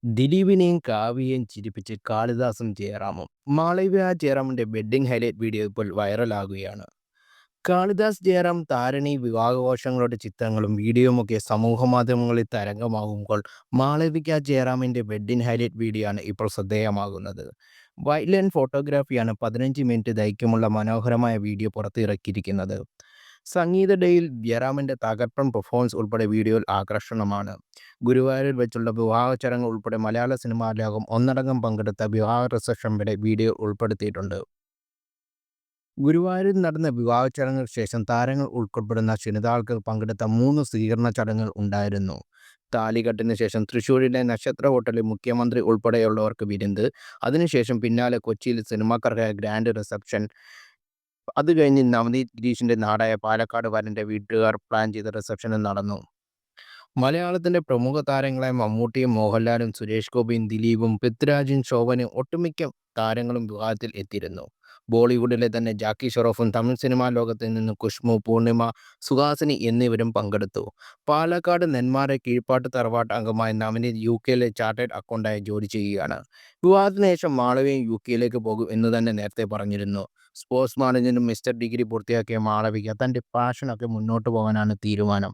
ദിലീപിനെയും കാവ്യയെയും ചിരിപ്പിച്ച് കാളിദാസും ജയറാമും. Malavika ജയറാമിന്റെ wedding highlight video ഇപ്പോൾ വൈറലാകുകയാണ്. കാളിദാസ് ജയറാം താരണി വിവാഹഘോഷങ്ങളുടെ ചിത്രങ്ങളും വീഡിയോയുമൊക്കെ സമൂഹമാധ്യമങ്ങളിൽ തരംഗമാകുമ്പോൾ മാളവിക ജയറാമിന്റെ വെഡ്ഡിംഗ് ഹൈലൈറ്റ് വീഡിയോ ആണ് ഇപ്പോൾ ശ്രദ്ധേയമാകുന്നത്. വൈൽഡ് ലൈൻ ഫോട്ടോഗ്രാഫിയാണ് 15 മിനിറ്റ് ദൈർഘ്യമുള്ള മനോഹരമായ വീഡിയോ പുറത്തിറക്കിയിരിക്കുന്നത്. സംഗീത ഡേയിൽ ജയറാമിന്റെ തകർപ്പൻ പെർഫോമൻസ് ഉൾപ്പെടെ വീഡിയോയിൽ ആകർഷണമാണ്. ഗുരുവായൂരിൽ വെച്ചുള്ള വിവാഹ ചടങ്ങ് ഉൾപ്പെടെ മലയാള സിനിമാ ലോകം ഒന്നടങ്കം പങ്കെടുത്ത വിവാഹ റിസപ്ഷൻ വരെ വീഡിയോ ഉൾപ്പെടുത്തിയിട്ടുണ്ട്. ഗുരുവായൂരിൽ നടന്ന വിവാഹ ചടങ്ങുകൾക്ക് ശേഷം താരങ്ങൾ ഉൾപ്പെടുന്ന ക്ഷണിതാക്കൾ പങ്കെടുത്ത 3 സ്വീകരണ ചടങ്ങുകൾ ഉണ്ടായിരുന്നു. താലികെട്ടിന് ശേഷം തൃശ്ശൂരിലെ നക്ഷത്ര ഹോട്ടലിൽ മുഖ്യമന്ത്രി ഉൾപ്പെടെയുള്ളവർക്ക് വിരുന്ന്. അതിനുശേഷം പിന്നാലെ കൊച്ചിയിൽ സിനിമാക്കാർക്കായി ഗ്രാൻഡ് റിസപ്ഷൻ. അത് കഴിഞ്ഞ് നവനീത് ഗിരീഷിന്റെ നാടായ പാലക്കാട് വരന്റെ വീട്ടുകാർ പ്ലാൻ ചെയ്ത റിസപ്ഷനും നടന്നു. മലയാളത്തിന്റെ പ്രമുഖ താരങ്ങളായ മമ്മൂട്ടിയും മോഹൻലാലും സുരേഷ് ഗോപിയും ദിലീപും പൃഥ്വിരാജും ശോഭനയും ഒട്ടുമിക്ക താരങ്ങളും വിവാഹത്തിൽ എത്തിയിരുന്നു. ബോളിവുഡിലെ തന്നെ ജാക്കി ഷെറോഫും തമിഴ് സിനിമാ ലോകത്ത് നിന്ന് കുഷ്മു, പൂർണിമ, സുഹാസിനി എന്നിവരും പങ്കെടുത്തു. പാലക്കാട് നെന്മാറ കീഴ്പ്പാട്ട് തറവാട്ട് അംഗമായ നവനീത് യുകെയിലെ ചാർട്ടേഡ് അക്കൗണ്ടന്റായി ജോലി ചെയ്യുകയാണ്. വിവാഹത്തിന് ശേഷം മാളവികയും യുകെയിലേക്ക് പോകും എന്ന് തന്നെ നേരത്തെ പറഞ്ഞിരുന്നു. സ്പോർട്സ് മാനേജ്മെന്റും മിസ്റ്റർ ഡിഗ്രി പൂർത്തിയാക്കിയ മാളവിക തന്റെ പാഷനൊക്കെ മുന്നോട്ട് പോകാനാണ് തീരുമാനം.